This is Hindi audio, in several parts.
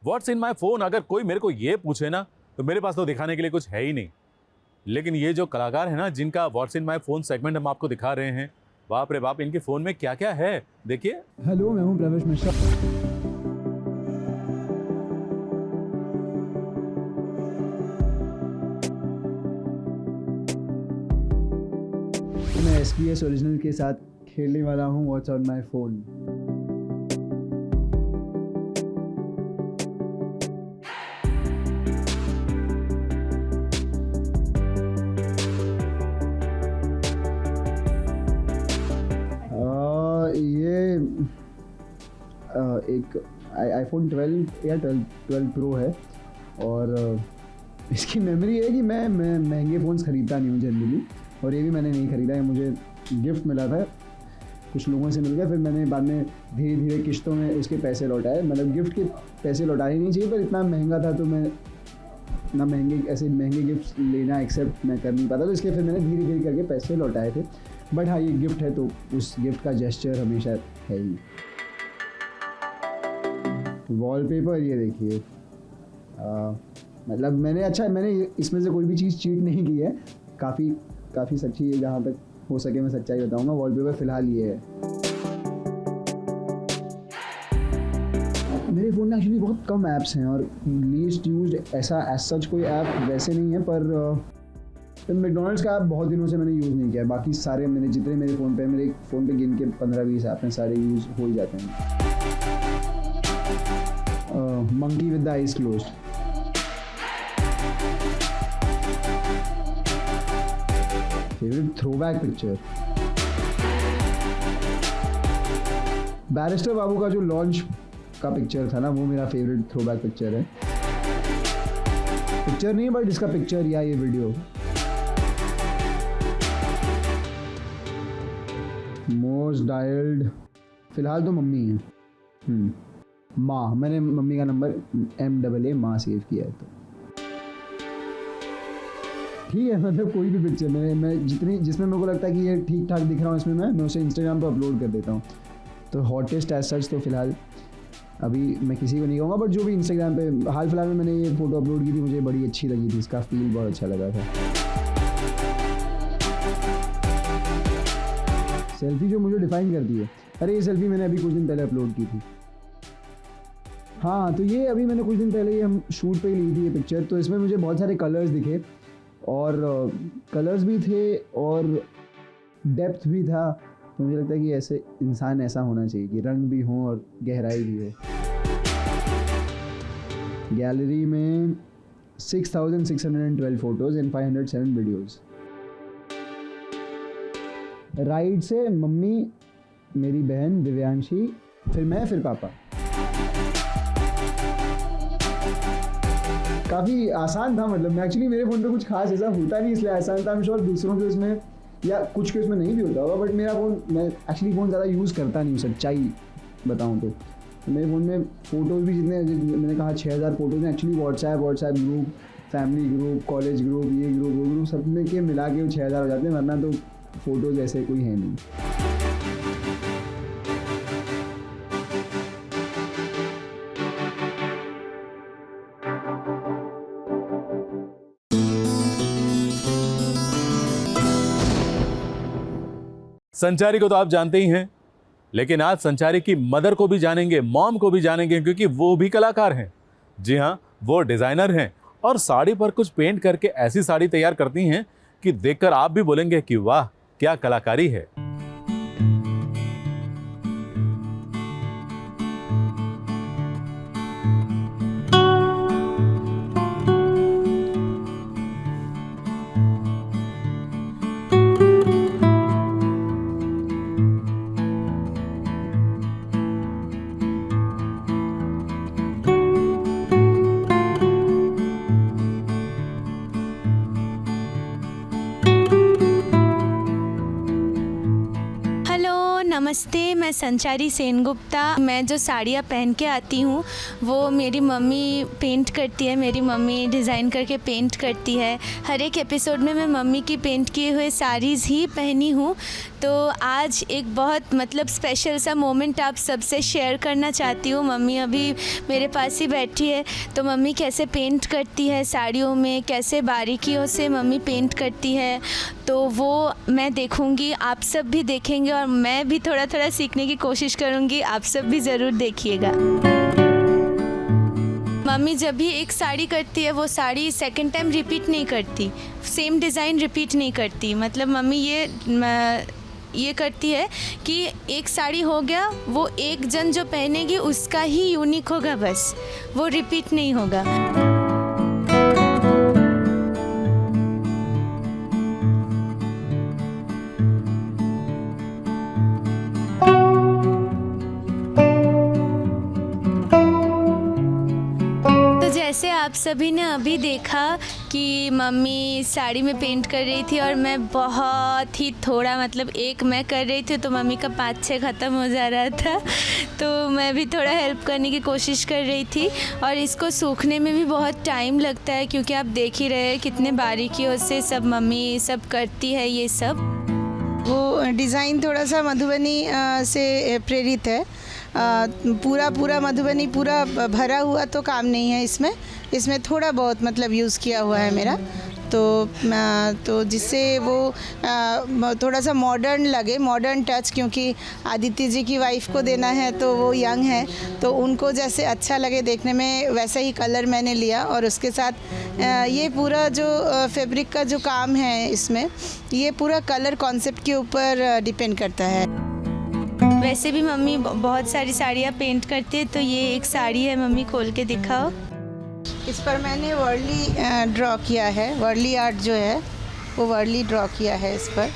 व्हाट्स इन माई फोन अगर कोई मेरे को ये पूछे ना तो मेरे पास तो दिखाने के लिए कुछ है ही नहीं। लेकिन ये जो कलाकार है ना जिनका what's in my phone segment हम आपको दिखा रहे हैं, बाप रे बाप, इनके फोन में क्या क्या है देखिए। हेलो, मैं हूं प्रवेश मिश्रा। मैं SBS ओरिजिनल के साथ खेलने वाला हूं व्हाट्स ऑन माई फोन। ये एक iPhone 12 या 12 Pro है और इसकी मेमोरी है कि मैं महंगे फ़ोन्स ख़रीदता नहीं हूँ जनरली, और ये भी मैंने नहीं ख़रीदा है, मुझे गिफ्ट मिला था, कुछ लोगों से मिल गया, फिर मैंने बाद में धीरे धीरे किश्तों में उसके पैसे लौटाए। मतलब गिफ्ट के पैसे लौटाने नहीं चाहिए, पर इतना महंगा था तो मैं इतना ऐसे महंगे गिफ्ट लेना एक्सेप्ट मैं कर नहीं पाता, तो इसके फिर मैंने धीरे धीरे करके पैसे लौटाए थे। बट हाँ, ये गिफ्ट है तो उस गिफ्ट का जेस्चर हमेशा है ही। वॉलपेपर ये देखिए, मतलब मैंने इसमें से कोई भी चीज़ चीट नहीं की है, काफ़ी सच्ची है, जहाँ तक हो सके मैं सच्चाई बताऊंगा। वॉलपेपर फ़िलहाल ये है। मेरे फ़ोन में एक्चुअली बहुत कम ऐप्स हैं और लीस्ट यूज्ड ऐसा एज सच कोई ऐप वैसे नहीं है, पर मैकडॉनल्ड्स का ऐप बहुत दिनों से मैंने यूज़ नहीं किया है। बाकी सारे जितने मेरे फ़ोन पे गिन के 15-20 ऐप हैं, सारे यूज़ हो ही जाते हैं। Monkey with the eyes closed, favourite throwback picture, Barrister Babu का जो लॉन्च का पिक्चर था ना, वो मेरा फेवरेट थ्रोबैक पिक्चर है। पिक्चर नहीं बट इसका पिक्चर या ये वीडियो। मोस्ट डायल्ड फिलहाल तो मम्मी है। माँ, मैंने मम्मी का नंबर MAA माँ सेव किया है, तो ठीक है। मतलब कोई भी पिक्चर मैं जिसमें मेरे को लगता है कि ये ठीक ठाक दिख रहा हूँ, इसमें मैं उसे इंस्टाग्राम पर अपलोड कर देता हूँ। तो हॉटेस्ट एज सच तो फिलहाल अभी मैं किसी को नहीं कहूँगा, बट जो भी इंस्टाग्राम पे हाल फिलहाल में मैंने ये फ़ोटो अपलोड की थी, मुझे बड़ी अच्छी लगी थी, इसका फील बहुत अच्छा लगा था। सेल्फी जो मुझे डिफाइन करती है, अरे ये सेल्फी मैंने अभी कुछ दिन पहले अपलोड की थी। हाँ, तो ये अभी मैंने कुछ दिन पहले ही हम शूट पे ली थी ये पिक्चर, तो इसमें मुझे बहुत सारे कलर्स दिखे, और कलर्स भी थे और डेप्थ भी था। तो मुझे लगता है कि ऐसे इंसान ऐसा होना चाहिए कि रंग भी हो और गहराई भी हो। गैलरी में 6,612 फोटोज़ एंड 507 वीडियोज़। राइट से मम्मी, मेरी बहन दिव्यांशी, फिर मैं, फिर पापा। काफ़ी आसान था, मतलब मैं एक्चुअली मेरे फ़ोन पे कुछ खास ऐसा होता नहीं इसलिए आसान था। I'm sure दूसरों के उसमें या कुछ के उसमें नहीं भी होता होगा, बट मेरा फ़ोन, मैं एक्चुअली फ़ोन ज़्यादा यूज़ करता नहीं हूँ, सच्चाई बताऊँ तो। मेरे फ़ोन में फ़ोटोज़ भी जितने मैंने कहा 6,000 फ़ोटोज़ हैं, actually WhatsApp group, family group, college group, ये ग्रुप वो ग्रुप, सब में के मिला के 6,000 हो जाते हैं, वरना तो फ़ोटोज़ ऐसे कोई है नहीं। संचारी को तो आप जानते ही हैं, लेकिन आज संचारी की मदर को भी जानेंगे, मॉम को भी जानेंगे, क्योंकि वो भी कलाकार हैं। जी हाँ, वो डिज़ाइनर हैं और साड़ी पर कुछ पेंट करके ऐसी साड़ी तैयार करती हैं कि देखकर आप भी बोलेंगे कि वाह, क्या कलाकारी है। नमस्ते, मैं संचारी सेनगुप्ता। मैं जो साड़ियाँ पहन के आती हूँ वो मेरी मम्मी पेंट करती है, मेरी मम्मी डिज़ाइन करके पेंट करती है। हर एक एपिसोड में मैं मम्मी की पेंट किए हुए साड़ीज़ ही पहनी हूँ। तो आज एक बहुत मतलब स्पेशल सा मोमेंट आप सबसे शेयर करना चाहती हूँ। मम्मी अभी मेरे पास ही बैठी है, तो मम्मी कैसे पेंट करती है साड़ियों में, कैसे बारीकियों से मम्मी पेंट करती है, तो वो मैं देखूँगी, आप सब भी देखेंगे और मैं भी थोड़ा थोड़ा सीखने की कोशिश करूँगी। आप सब भी ज़रूर देखिएगा। मम्मी जब भी एक साड़ी करती है वो साड़ी सेकंड टाइम रिपीट नहीं करती, सेम डिज़ाइन रिपीट नहीं करती। मतलब मम्मी ये करती है कि एक साड़ी हो गया, वो एक जन जो पहनेगी उसका ही यूनिक होगा, बस वो रिपीट नहीं होगा। जैसे आप सभी ने अभी देखा कि मम्मी साड़ी में पेंट कर रही थी और मैं बहुत ही थोड़ा, मतलब एक मैं कर रही थी तो मम्मी का 5-6 ख़त्म हो जा रहा था, तो मैं भी थोड़ा हेल्प करने की कोशिश कर रही थी। और इसको सूखने में भी बहुत टाइम लगता है, क्योंकि आप देख ही रहे हैं कितने बारीकियों से सब मम्मी सब करती है ये सब। वो डिज़ाइन थोड़ा सा मधुबनी से प्रेरित है। पूरा मधुबनी पूरा भरा हुआ तो काम नहीं है इसमें थोड़ा बहुत मतलब यूज़ किया हुआ है मेरा, तो जिससे वो थोड़ा सा मॉडर्न लगे, मॉडर्न टच, क्योंकि आदित्य जी की वाइफ को देना है तो वो यंग है, तो उनको जैसे अच्छा लगे देखने में वैसा ही कलर मैंने लिया। और उसके साथ ये पूरा जो फैब्रिक का जो काम है इसमें, ये पूरा कलर कॉन्सेप्ट के ऊपर डिपेंड करता है। वैसे भी मम्मी बहुत सारी साड़ियाँ पेंट करती है, तो ये एक साड़ी है, मम्मी खोल के दिखाओ। इस पर मैंने वर्ली ड्रॉ किया है, वर्ली आर्ट जो है वो वर्ली ड्रॉ किया है इस पर।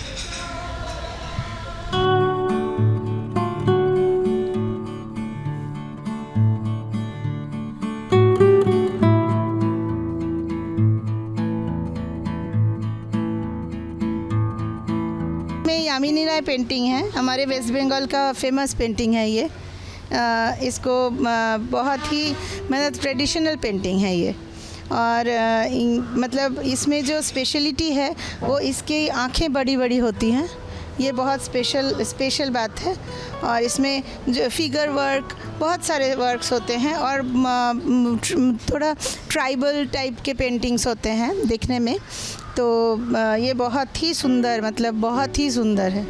यामिनी राय पेंटिंग है, हमारे वेस्ट बंगाल का फेमस पेंटिंग है ये। इसको बहुत ही मतलब ट्रेडिशनल पेंटिंग है ये। और मतलब इसमें जो स्पेशलिटी है वो इसकी आँखें बड़ी बड़ी होती हैं, ये बहुत स्पेशल बात है। और इसमें जो फिगर वर्क, बहुत सारे वर्क्स होते हैं और थोड़ा ट्राइबल टाइप के पेंटिंग्स होते हैं देखने में, तो ये बहुत ही सुंदर, मतलब बहुत ही सुंदर है।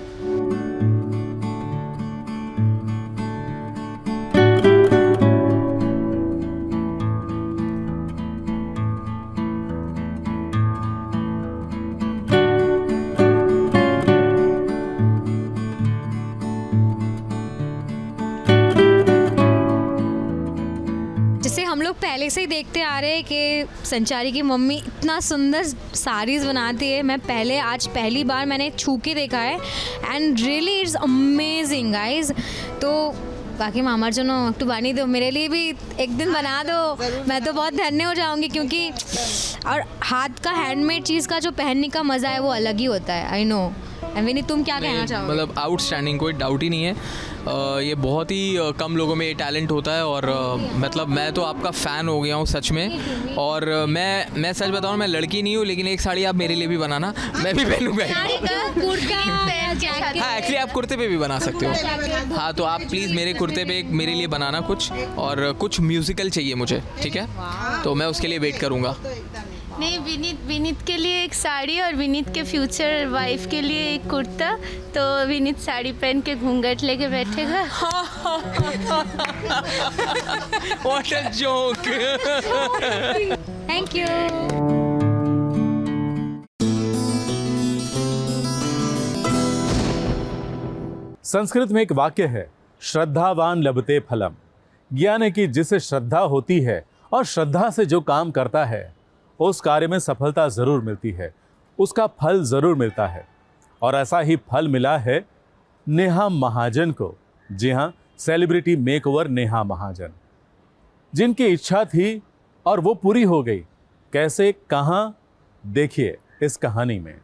हम लोग पहले से ही देखते आ रहे हैं कि संचारी की मम्मी इतना सुंदर साड़ीज़ बनाती है। मैं आज पहली बार मैंने छू के देखा है and really it's amazing guys. तो बाकी मामा जो नो टू बनी दो, मेरे लिए भी एक दिन बना दो, मैं तो बहुत धन्य हो जाऊंगी, क्योंकि और हाथ का हैंडमेड चीज़ का जो पहनने का मज़ा है वो अलग ही होता है। I know. विनीत, तुम क्या कहना चाहोगे? मतलब आउटस्टैंडिंग, कोई डाउट ही नहीं है। ये बहुत ही कम लोगों में ये टैलेंट होता है और मतलब मैं तो आपका फ़ैन हो गया हूँ सच में। और मैं सच बताऊँ, मैं लड़की नहीं हूँ, लेकिन एक साड़ी आप मेरे लिए भी बनाना, मैं भी पहनूंगा। हाँ, एक्चुअली आप कुर्ते पे भी बना सकते हो। हाँ, तो आप प्लीज़ मेरे कुर्ते पे मेरे लिए बनाना कुछ, और कुछ म्यूज़िकल चाहिए मुझे, ठीक है? तो मैं उसके लिए वेट करूँगा। नहीं, विनीत के लिए एक साड़ी और विनीत के फ्यूचर वाइफ के लिए एक कुर्ता, तो विनीत साड़ी पहन के घूंघट लेके बैठेगा। What a joke! Thank you. Sanskrit में एक वाक्य है, श्रद्धावान लभते फलम। ज्ञान है कि जिसे श्रद्धा होती है और श्रद्धा से जो काम करता है उस कार्य में सफलता जरूर मिलती है, उसका फल जरूर मिलता है। और ऐसा ही फल मिला है नेहा महाजन को। जी हाँ, सेलिब्रिटी मेकओवर नेहा महाजन, जिनकी इच्छा थी और वो पूरी हो गई। कैसे, कहाँ, देखिए इस कहानी में।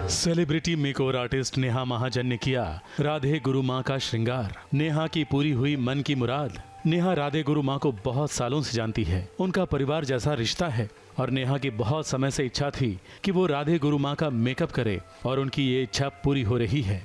सेलिब्रिटी मेकओवर आर्टिस्ट नेहा महाजन ने किया राधे गुरु माँ का श्रृंगार। नेहा की पूरी हुई मन की मुराद। नेहा राधे गुरु माँ को बहुत सालों से जानती है, उनका परिवार जैसा रिश्ता है और नेहा की बहुत समय से इच्छा थी कि वो राधे गुरु माँ का मेकअप करे और उनकी ये इच्छा पूरी हो रही है।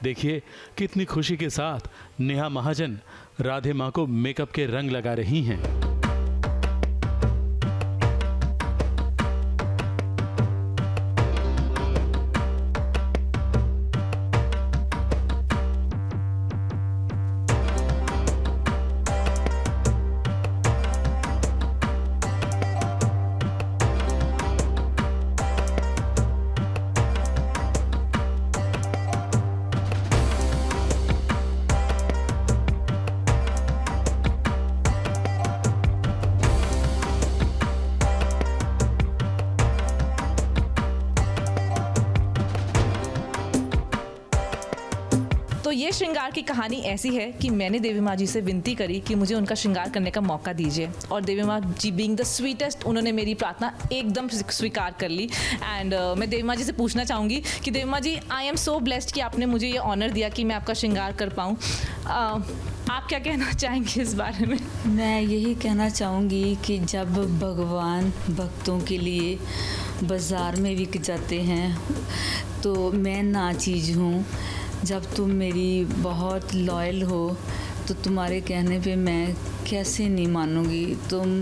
देखिए कितनी खुशी के साथ नेहा महाजन राधे माँ को मेकअप के रंग लगा रही हैं। तो ये श्रृंगार की कहानी ऐसी है कि मैंने देवी माँ जी से विनती करी कि मुझे उनका श्रृंगार करने का मौका दीजिए और देवी माँ जी बीइंग द स्वीटेस्ट उन्होंने मेरी प्रार्थना एकदम स्वीकार कर ली। एंड मैं देवी माँ जी से पूछना चाहूँगी कि देवी माँ जी, आई एम सो ब्लेस्ड कि आपने मुझे ये ऑनर दिया कि मैं आपका श्रृंगार कर पाऊँ। आप क्या कहना चाहेंगे इस बारे में? मैं यही कहना चाहूँगी कि जब भगवान भक्तों के लिए बाज़ार में बिक जाते हैं तो मैं नाचीज़ हूँ। जब तुम मेरी बहुत लॉयल हो तो तुम्हारे कहने पे मैं कैसे नहीं मानूंगी। तुम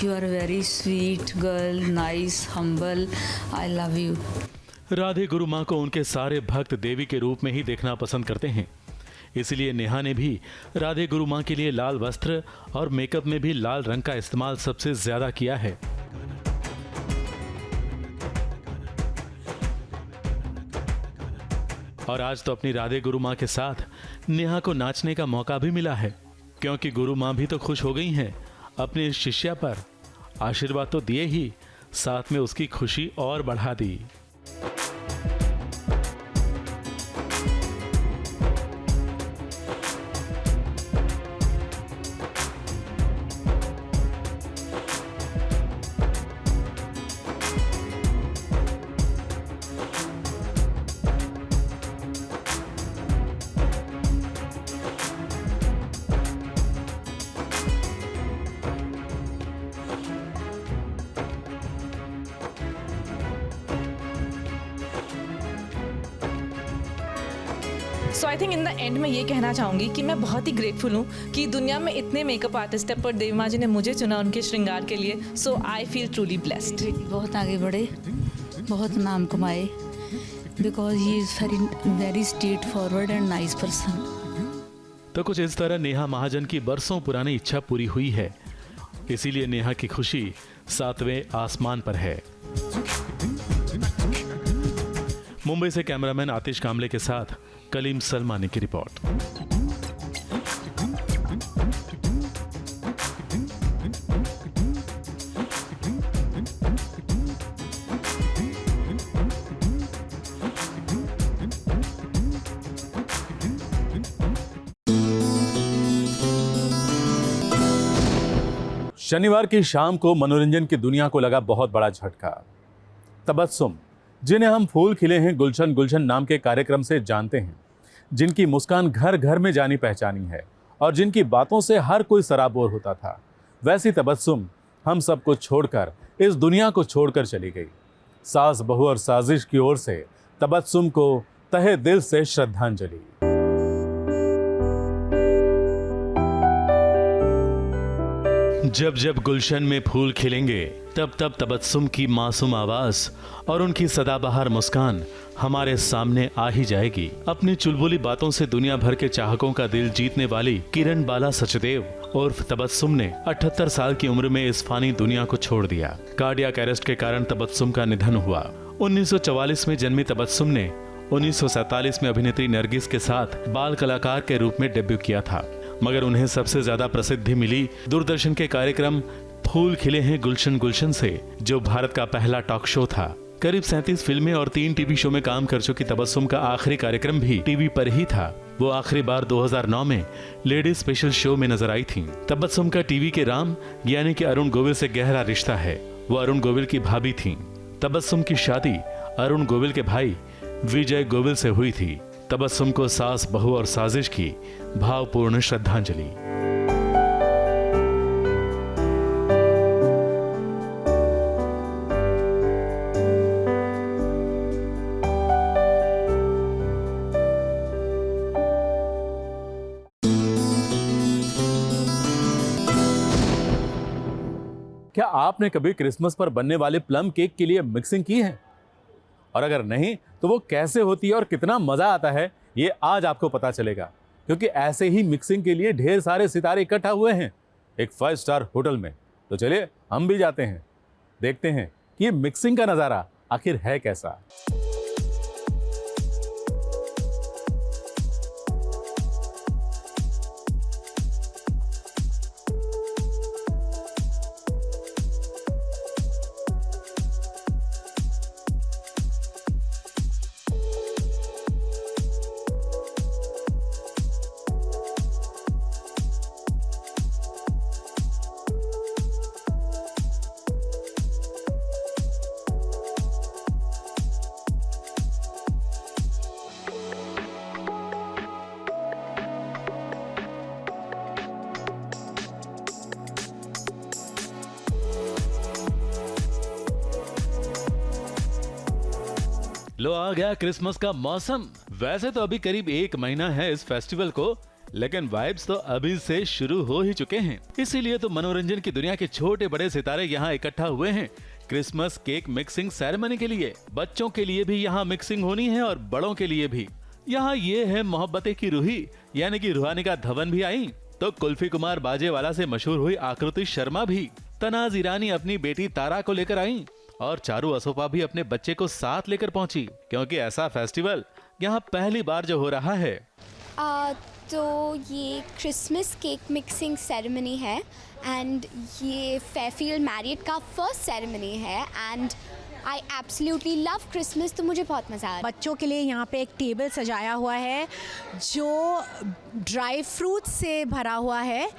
you are very sweet girl, nice, humble, I love you. Radhe Guru Maa को उनके सारे भक्त देवी के रूप में ही देखना पसंद करते हैं, इसलिए नेहा ने भी राधे गुरु माँ के लिए लाल वस्त्र और मेकअप में भी लाल रंग का इस्तेमाल सबसे ज्यादा किया है। और आज तो अपनी राधे गुरु माँ के साथ नेहा को नाचने का मौका भी मिला है, क्योंकि गुरु माँ भी तो खुश हो गई हैं अपनी शिष्या पर। आशीर्वाद तो दिए ही, साथ में उसकी खुशी और बढ़ा दी। So I think in the end मैं ये कहना चाहूँगी कि मैं बहुत ही ग्रेटफुल हूँ कि दुनिया में इतने मेकअप आर्टिस्ट हैं पर देवी माँ जी ने मुझे चुना उनके श्रृंगार के लिए। सो आई फील ट्रूली ब्लेस्ड। बहुत आगे बढ़े, बहुत नाम कमाए, because he is very straight forward and nice person. तो कुछ इस तरह नेहा महाजन की बरसों पुरानी इच्छा पूरी हुई है, इसीलिए नेहा की खुशी 7वें आसमान पर है। मुंबई से कैमरामैन आतिश कामले के साथ कलीम सलमानी की रिपोर्ट। शनिवार की शाम को मनोरंजन की दुनिया को लगा बहुत बड़ा झटका। तबस्सुम, जिन्हें हम फूल खिले हैं गुलशन गुलशन नाम के कार्यक्रम से जानते हैं, जिनकी मुस्कान घर घर में जानी पहचानी है और जिनकी बातों से हर कोई सराबोर होता था, वैसी तबस्सुम हम सबको छोड़कर इस दुनिया को छोड़कर चली गई। सास बहू और साजिश की ओर से तबस्सुम को तहे दिल से श्रद्धांजलि। जब जब गुलशन में फूल खिलेंगे तब तब तबस्सुम की मासूम आवाज और उनकी सदाबहार मुस्कान हमारे सामने आ ही जाएगी। अपनी चुलबुली बातों से दुनिया भर के चाहकों का दिल जीतने वाली किरण बाला सचदेव उर्फ तबस्सुम ने 78 साल की उम्र में इस फानी दुनिया को छोड़ दिया। कार्डियक अरेस्ट के कारण तबस्सुम का निधन हुआ। 1944 में जन्मी तबस्सुम ने 1947 में अभिनेत्री नरगिस के साथ बाल कलाकार के रूप में डेब्यू किया था, मगर उन्हें सबसे ज्यादा प्रसिद्धि मिली दूरदर्शन के कार्यक्रम फूल खिले हैं गुलशन गुलशन से, जो भारत का पहला टॉक शो था। करीब 37 फिल्में और 3 टीवी शो में काम कर चुकी तबस्सुम का आखिरी कार्यक्रम भी टीवी पर ही था। वो आखिरी बार 2009 में लेडी स्पेशल शो में नजर आई थीं। तबस्सुम का टीवी के राम यानी कि अरुण गोविल से गहरा रिश्ता है। वो अरुण गोविल की भाभी थीं। तबस्सुम की शादी अरुण गोविल के भाई विजय गोविल से हुई थी। तबस्सुम को सास, बहू और साजिश की भावपूर्ण श्रद्धांजलि। क्या आपने कभी क्रिसमस पर बनने वाले प्लम केक के लिए मिक्सिंग की है? और अगर नहीं तो वो कैसे होती है और कितना मजा आता है, ये आज आपको पता चलेगा, क्योंकि ऐसे ही मिक्सिंग के लिए ढेर सारे सितारे इकट्ठा हुए हैं एक 5 स्टार होटल में। तो चलिए हम भी जाते हैं, देखते हैं कि ये मिक्सिंग का नजारा आखिर है कैसा। लो आ गया क्रिसमस का मौसम। वैसे तो अभी करीब 1 महीना है इस फेस्टिवल को, लेकिन वाइब्स तो अभी से शुरू हो ही चुके हैं। इसीलिए तो मनोरंजन की दुनिया के छोटे बड़े सितारे यहाँ इकट्ठा हुए हैं क्रिसमस केक मिक्सिंग सेरेमनी के लिए। बच्चों के लिए भी यहाँ मिक्सिंग होनी है और बड़ों के लिए भी। यहाँ ये है मोहब्बतें की रूही यानी कि रूहानिका धवन भी आई, तो कुल्फी कुमार बाजेवाला से मशहूर हुई आकृति शर्मा भी, तनाज ईरानी अपनी बेटी तारा को लेकर आई और चारू असोफा भी अपने बच्चे को साथ लेकर पहुंची, क्योंकि ऐसा फेस्टिवल यहाँ पहली बार जो हो रहा है। तो ये क्रिसमस केक मिक्सिंग सेरेमनी है एंड ये फेयरफील्ड मैरियट का फर्स्ट सेरेमनी है and I absolutely love Christmas. तो मुझे बहुत मज़ा आया। बच्चों के लिए यहाँ पे एक टेबल सजाया हुआ है जो ड्राई फ्रूट से भरा हुआ है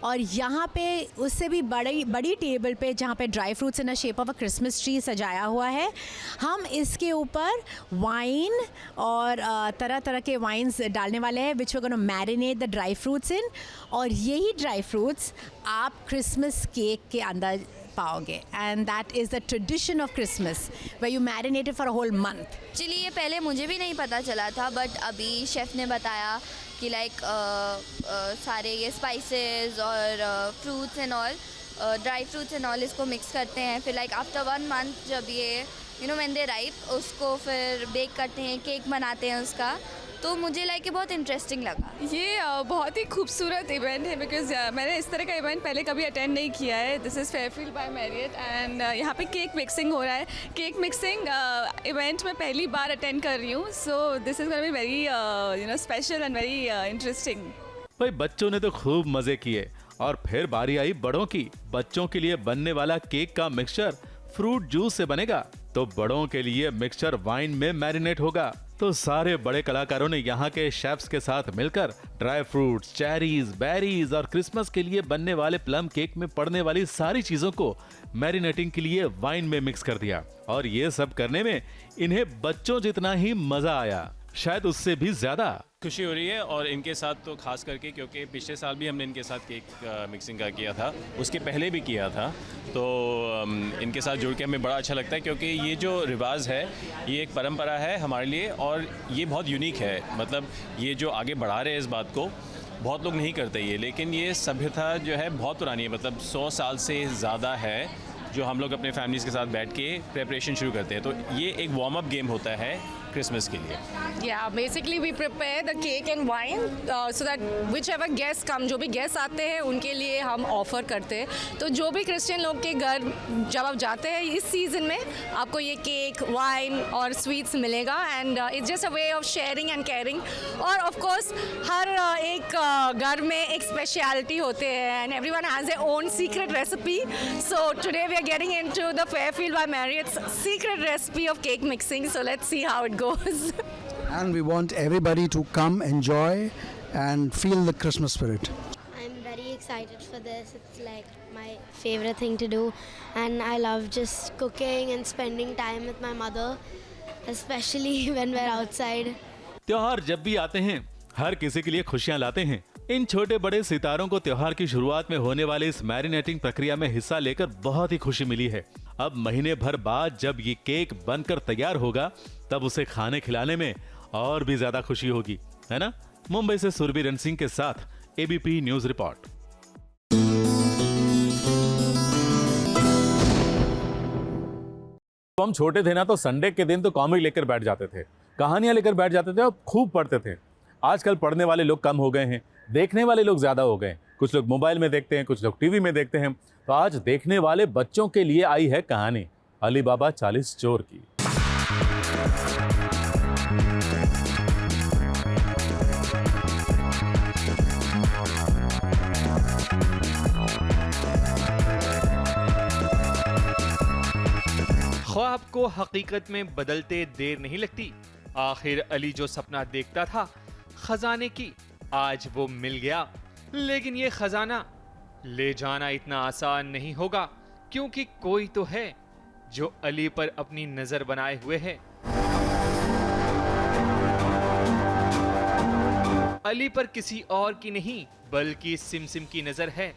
और यहाँ पे उससे भी बड़ी टेबल पे जहाँ पे dry fruits in a shape of a Christmas tree सजाया हुआ है। हम इसके ऊपर वाइन और तरह तरह के वाइन्स डालने वाले हैं which we gonna marinate the dry fruits in, और यही ड्राई फ्रूट्स आप क्रिसमस केक के अंदर पाओगे and that is the tradition of Christmas where you marinate it for a whole month. Actually ये पहले मुझे भी नहीं पता चला था, बट अभी शेफ़ ने बताया कि लाइक सारे ये स्पाइसेस और fruits and all, dry fruits and all इसको मिक्स करते हैं। फिर लाइक आफ्टर 1 मंथ जब ये व्हेन दे राइप उसको फिर बेक करते हैं, केक बनाते हैं उसका। तो मुझे लाइक बहुत इंटरेस्टिंग लगा। ये बहुत ही खूबसूरत इवेंट है बिकॉज मैंने इस तरह का इवेंट पहले कभी अटेंड नहीं किया है। This is Fairfield by Marriott and यहाँ पे केक मिक्सिंग हो रहा है। केक मिक्सिंग इवेंट में पहली बार अटेंड कर रही हूँ, so this is gonna be very special and very interesting. भाई बच्चों ने तो खूब मजे किए और फिर बारी आई बड़ों की। बच्चों के लिए बनने वाला केक का मिक्सचर फ्रूट जूस से बनेगा, तो बड़ों के लिए मिक्सचर वाइन में मैरिनेट होगा। तो सारे बड़े कलाकारों ने यहाँ के शेफ्स के साथ मिलकर ड्राई फ्रूट्स, चेरीज, बेरीज और क्रिसमस के लिए बनने वाले प्लम केक में पड़ने वाली सारी चीजों को मैरिनेटिंग के लिए वाइन में मिक्स कर दिया। और ये सब करने में इन्हें बच्चों जितना ही मजा आया, शायद उससे भी ज्यादा। खुशी हो रही है और इनके साथ तो खास करके क्योंकि पिछले साल भी हमने इनके साथ केक मिक्सिंग का किया था, उसके पहले भी किया था, तो इनके साथ जुड़ के हमें बड़ा अच्छा लगता है क्योंकि ये जो रिवाज है ये एक परंपरा है हमारे लिए और ये बहुत यूनिक है। मतलब ये जो आगे बढ़ा रहे हैं इस बात को, बहुत लोग नहीं करते ये, लेकिन ये सभ्यता जो है बहुत पुरानी है, मतलब 100 साल से ज़्यादा है जो हम लोग अपने फैमिलीज़ के साथ बैठ के प्रिपरेशन शुरू करते हैं। तो ये एक वार्म अप गेम होता है क्रिसमस के लिए। Yeah, basically we prepare the cake and wine so that whichever guests come, जो भी गेस्ट आते हैं उनके लिए हम ऑफ़र करते हैं। तो जो भी क्रिश्चियन लोग के घर जब आप जाते हैं इस सीज़न में आपको ये केक, वाइन और स्वीट्स मिलेगा and it's just a way of sharing and caring. और ऑफ कोर्स हर एक घर में एक स्पेशलिटी होते हैं and everyone has their own secret recipe. So today we are are getting into the Fairfield by Marriott's secret recipe of cake mixing. So let's see how it goes. And we want everybody to come, enjoy, and feel the Christmas spirit. I'm very excited for this. It's like my favorite thing to do, and I love just cooking and spending time with my mother, especially when we're outside. त्योहार जब भी आते हैं हर किसी के लिए खुशियां लाते हैं। इन छोटे बड़े सितारों को त्योहार की शुरुआत में होने वाले इस मैरिनेटिंग प्रक्रिया में हिस्सा लेकर बहुत ही खुशी मिली है। अब महीने भर बाद जब ये केक बनकर तैयार होगा तब उसे खाने खिलाने में और भी ज्यादा खुशी होगी, है ना? मुंबई से सुरभि सिंह के साथ एबीपी न्यूज रिपोर्ट। हम छोटे थे ना तो संडे के दिन तो कॉमिक लेकर बैठ जाते थे, कहानियां लेकर बैठ जाते थे और खूब पढ़ते थे। आजकल पढ़ने वाले लोग कम हो गए हैं, देखने वाले लोग ज्यादा हो गए। कुछ लोग मोबाइल में देखते हैं, कुछ लोग टीवी में देखते हैं। तो आज देखने वाले बच्चों के लिए आई है कहानी अली बाबा 40 चोर की। ख्वाब को हकीकत में बदलते देर नहीं लगती। आखिर अली जो सपना देखता था खजाने की, आज वो मिल गया। लेकिन ये खजाना ले जाना इतना आसान नहीं होगा, क्योंकि कोई तो है जो अली पर अपनी नजर बनाए हुए है। अली पर किसी और की नहीं बल्कि सिमसिम की नजर है,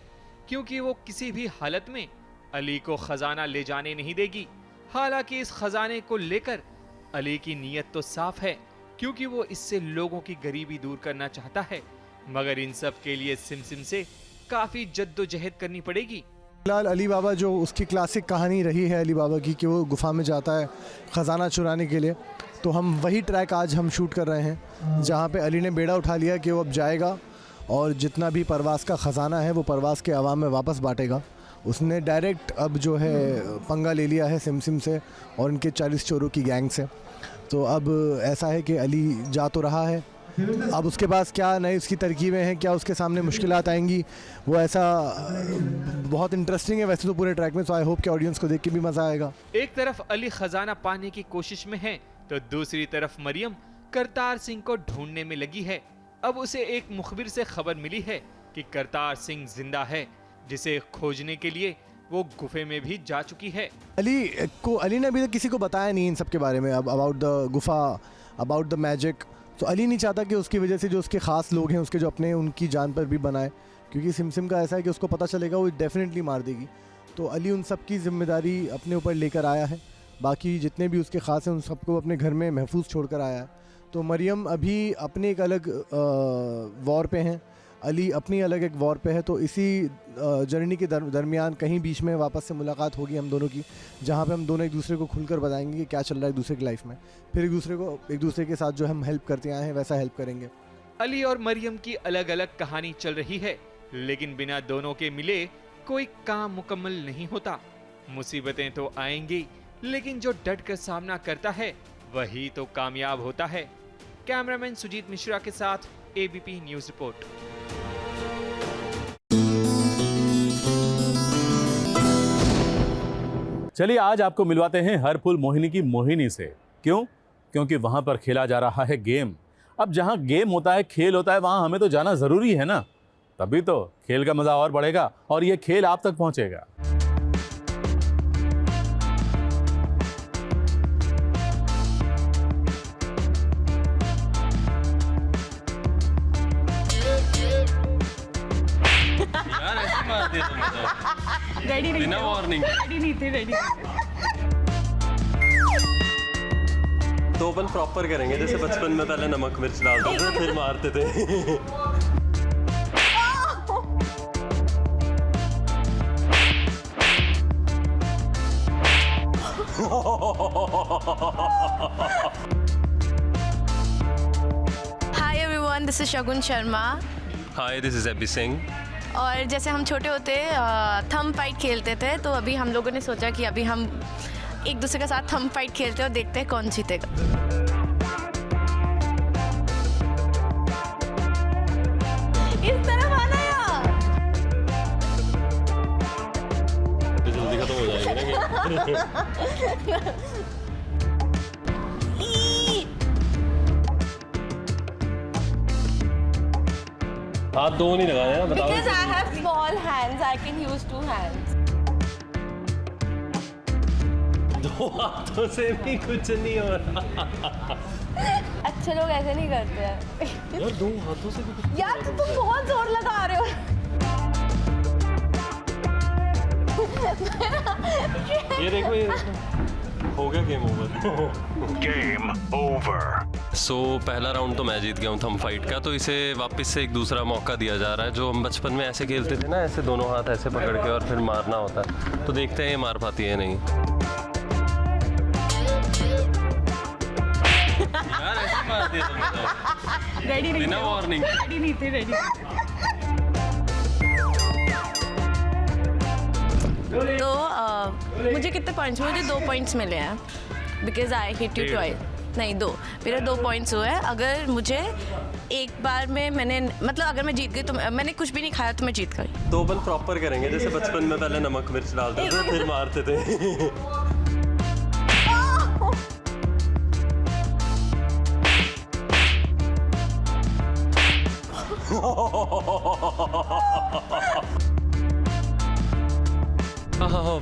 क्योंकि वो किसी भी हालत में अली को खजाना ले जाने नहीं देगी। हालांकि इस खजाने को लेकर अली की नीयत तो साफ है, क्योंकि वो इससे लोगों की गरीबी दूर करना चाहता है, मगर इन सब के लिए सिमसिम से काफी जद्दोजहद करनी पड़ेगी। फिलहाल अली बाबा जो उसकी क्लासिक कहानी रही है अली बाबा की कि वो गुफा में जाता है ख़जाना चुराने के लिए, तो हम वही ट्रैक आज हम शूट कर रहे हैं, जहाँ पे अली ने बेड़ा उठा लिया कि वो अब जाएगा और जितना भी परवास का ख़जाना है वो परवास के अवाम में वापस बांटेगा। उसने डायरेक्ट अब जो है पंगा ले लिया है सिमसिम से और उनके 40 चोरों की गैंग से। तो अब ऐसा है कि अली जा तो रहा है, अब उसके पास क्या नई उसकी तरकीबें हैं, क्या उसके सामने मुश्किलात आएंगी, वो ऐसा बहुत इंटरेस्टिंग है वैसे तो पूरे ट्रैक में। तो आई होप कि ऑडियंस को देख के भी मज़ा आएगा। एक तरफ अली खजाना पाने की कोशिश में है तो दूसरी तरफ मरियम करतार सिंह को ढूंढने में लगी है। अब उसे एक मुखबिर से खबर मिली है कि करतार सिंह जिंदा है, जिसे खोजने के लिए वो गुफे में भी जा चुकी है। अली ने अभी तक किसी को बताया नहीं इन सब के बारे में, अब अबाउट द गुफा, अबाउट द मैजिक। तो अली नहीं चाहता कि उसकी वजह से जो उसके ख़ास लोग हैं उसके जो अपने उनकी जान पर भी बनाए, क्योंकि सिमसिम का ऐसा है कि उसको पता चलेगा वो डेफिनेटली मार देगी। तो अली उन सब की जिम्मेदारी अपने ऊपर लेकर आया है, बाकी जितने भी उसके ख़ास हैं उन सबको अपने घर में महफूज छोड़ कर आया है। तो मरियम अभी अपने एक अलग वॉर पे हैं, अली अपनी अलग एक वॉर पे है। तो इसी जर्नी के दरमियान कहीं बीच में वापस से मुलाकात होगी हम दोनों की, जहाँ पे हम दोनों एक दूसरे को खुलकर बताएंगे कि क्या चल रहा है एक दूसरे की लाइफ में। फिर एक दूसरे के साथ जो हम हेल्प करते आए हैं वैसा हेल्प करेंगे। अली और मरियम की अलग अलग कहानी चल रही है, लेकिन बिना दोनों के मिले कोई काम मुकम्मल नहीं होता। मुसीबतें तो आएंगी, लेकिन जो डट कर सामना करता है वही तो कामयाब होता है। कैमरामैन सुजीत मिश्रा के साथ एबीपी न्यूज रिपोर्ट। चलिए आज आपको मिलवाते हैं हरफुल मोहिनी की मोहिनी से। क्यों? क्योंकि वहां पर खेला जा रहा है गेम। अब जहां गेम होता है, खेल होता है, वहां हमें तो जाना जरूरी है ना, तभी तो खेल का मजा और बढ़ेगा और ये खेल आप तक पहुंचेगा। रेडी नहीं थे, वार्निंग रेडी नहीं थे, रेडी। तो अपन प्रॉपर करेंगे, जैसे बचपन में पहले नमक मिर्च डालते थे फिर मारते थे। Hi everyone, this is Shagun Sharma. Hi, this is AB Singh. और जैसे हम छोटे होते थम फाइट खेलते थे, तो अभी हम लोगों ने सोचा कि अभी हम एक दूसरे के साथ थम फाइट खेलते हैं और देखते हैं कौन जीतेगा। इस तरफ आना यार। जल्दी खत्म हो जाएगा। हाथ दो नहीं लगाए ना, बताओ। Because I have small hands, I can use 2 hands. दो हाथों से भी कुछ नहीं हो रहा। अच्छे लोग ऐसे नहीं करते हैं। यार 2 हाथों से भी कुछ यार तुम बहुत जोर लगा रहे हो। ये देखो, ये हो गया game over. Game over. So पहला राउंड तो मैं जीत गया हूँ थंब फाइट का, तो इसे वापस से एक दूसरा मौका दिया जा रहा है। जो हम बचपन में ऐसे खेलते थे ना, ऐसे दोनों हाथ ऐसे पकड़ के और फिर मारना होता है, तो देखते हैं ये मार पाती है नहीं। यार ऐसे मारती है तुम, रेडी नहीं बिना वार्निंग। रेडी नहीं थे, रेडी। तो मुझे कितने पॉइंट्स, मुझे 2 पॉइंट्स मिले हैं because I hit you twice. नहीं 2, मेरे 2 पॉइंट्स हुए हैं। अगर मुझे एक बार में मैंने, मतलब अगर मैं जीत गई तो मैंने कुछ भी नहीं खाया तो मैं जीत गई। 2 बल प्रॉपर करेंगे, जैसे बचपन में पहले नमक मिर्च डालते थे फिर मारते थे।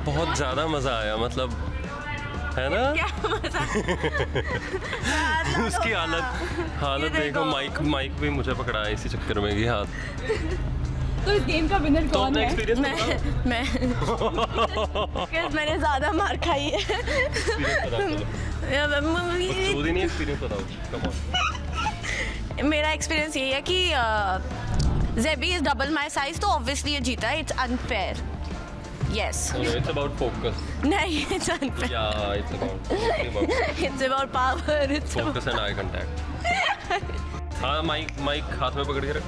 बहुत ज़्यादा मज़ा आया, मतलब है ना? उसकी हालत देखो। माइक भी मुझे पकड़ा है इसी चक्कर में कि हाथ। तो इस गेम का विनर कौन है? मैं मैंने ज़्यादा मार खाई है। मेरा एक्सपीरियंस यही है कि ज़ेबी इज़ डबल माई साइज, तो ऑब्वियसली ये जीता है। It's unfair. Yes. It's about focus. नहीं, it's unfair. Yeah, it's about It's about power. It's focus and eye contact. हाँ, माइक हाथ में पकड़ के रख।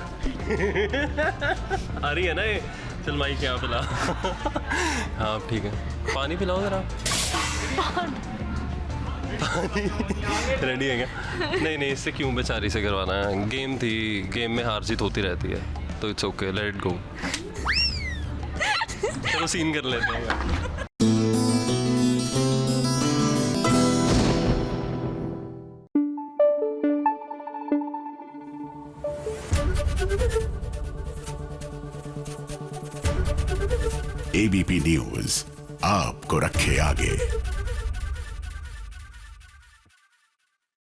आ रही है ना ये? चल माइक यहाँ पिला। हाँ ठीक है, पानी पिलाओ जरा। रेडी है क्या? नहीं इससे क्यों बेचारी से करवाना है? गेम थी, गेम में हार जीत होती रहती है, तो it's okay, let it go. चलो सीन कर लेते हैं। ABP न्यूज़ आपको रखे आगे।